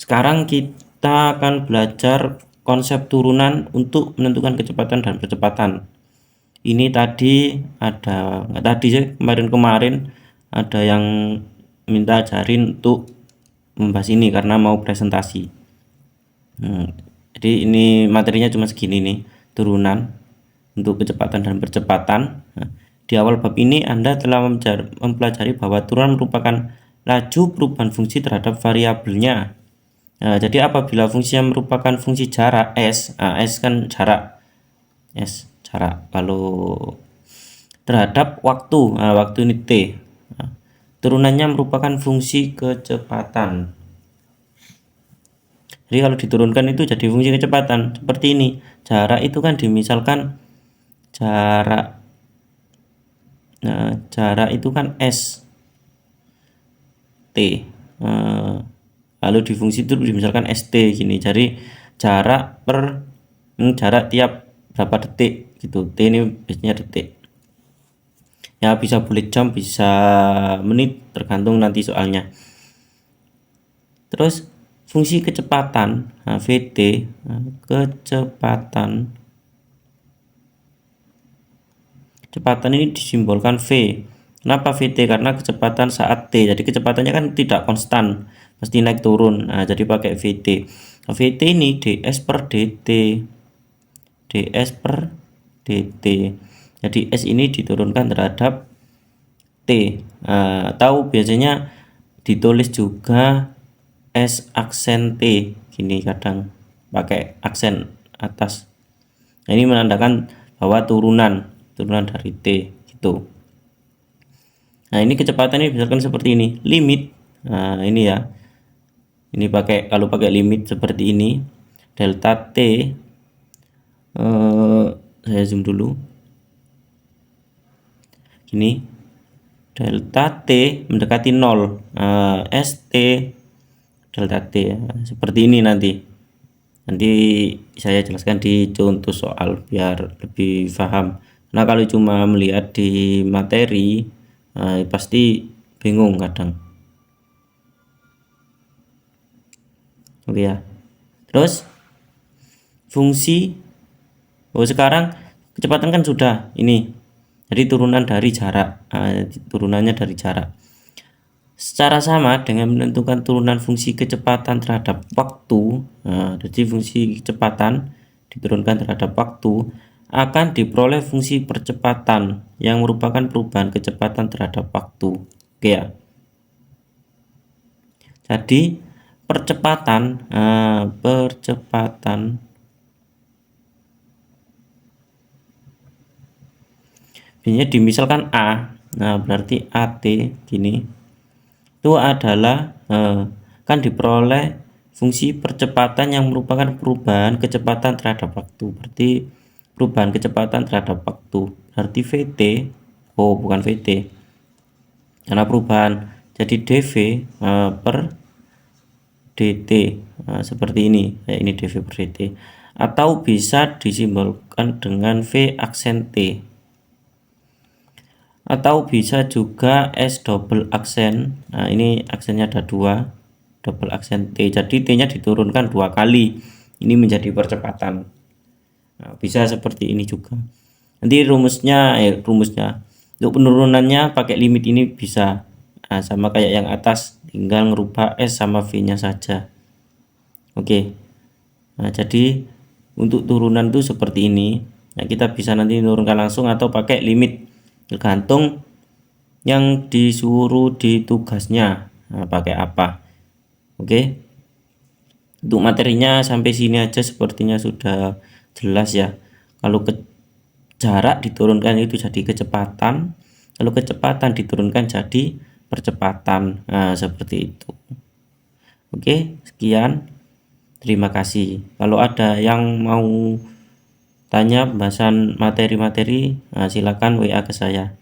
Sekarang kita akan belajar konsep turunan untuk menentukan kecepatan dan percepatan. Ini tadi ada, nggak tadi sih, kemarin ada yang minta ajarin untuk membahas ini karena mau presentasi. Jadi ini materinya cuma segini nih, turunan untuk kecepatan dan percepatan. Di awal bab ini Anda telah mempelajari bahwa turunan merupakan laju perubahan fungsi terhadap variabelnya. Jadi apabila fungsinya merupakan fungsi jarak S, S kan jarak, S jarak. Kalau terhadap waktu, waktu ini T. Turunannya merupakan fungsi kecepatan. Jadi kalau diturunkan itu jadi fungsi kecepatan seperti ini. Jarak itu kan dimisalkan jarak, jarak itu kan S T. Lalu di fungsi itu misalkan ST gini, jadi jarak per jarak tiap berapa detik gitu. T ini biasanya detik ya, bisa boleh jam, bisa menit, tergantung nanti soalnya. Terus fungsi kecepatan, VT, kecepatan ini disimbolkan V. Kenapa VT? Karena kecepatan saat T, jadi kecepatannya kan tidak konstan, pasti naik turun. Jadi pakai VT. VT ini ds per dt, ds per dt. Jadi S ini diturunkan terhadap T. Tahu biasanya ditulis juga S aksen T, gini kadang pakai aksen atas. Ini menandakan bahwa turunan dari T gitu. Nah, ini kecepatan ini misalkan seperti ini, limit. Ini ya. Ini kalau pakai limit seperti ini, delta T, saya zoom dulu. Gini, delta T mendekati 0, ST delta T, seperti ini nanti saya jelaskan di contoh soal biar lebih paham. Nah, kalau cuma melihat di materi pasti bingung kadang. Oke ya. Terus fungsi, sekarang kecepatan kan sudah ini. Jadi turunan dari jarak, turunannya dari jarak. Secara sama dengan menentukan turunan fungsi kecepatan terhadap waktu, jadi fungsi kecepatan diturunkan terhadap waktu, akan diperoleh fungsi percepatan yang merupakan perubahan kecepatan terhadap waktu. Oke ya. Jadi percepatan, ini dimisalkan A, berarti AT gini, itu adalah kan diperoleh fungsi percepatan yang merupakan perubahan kecepatan terhadap waktu. Berarti perubahan kecepatan terhadap waktu, berarti VT, bukan VT karena perubahan, jadi dV per dt, seperti ini, ini dV per dt, atau bisa disimbolkan dengan V aksen T, atau bisa juga S double aksen. Ini aksennya ada 2, double aksen T, jadi T nya diturunkan 2 kali, ini menjadi percepatan. Bisa seperti ini juga. Nanti rumusnya untuk penurunannya pakai limit ini bisa, sama kayak yang atas, tinggal ngerubah S sama V nya saja. Oke. Jadi untuk turunan itu seperti ini. Kita bisa nanti menurunkan langsung atau pakai limit, tergantung yang disuruh di tugasnya pakai apa. Oke. Untuk materinya sampai sini aja sepertinya sudah jelas ya. Kalau jarak diturunkan itu jadi kecepatan, kalau kecepatan diturunkan jadi percepatan. Seperti itu. Oke, sekian, terima kasih. Kalau ada yang mau tanya pembahasan materi-materi, silakan WA ke saya.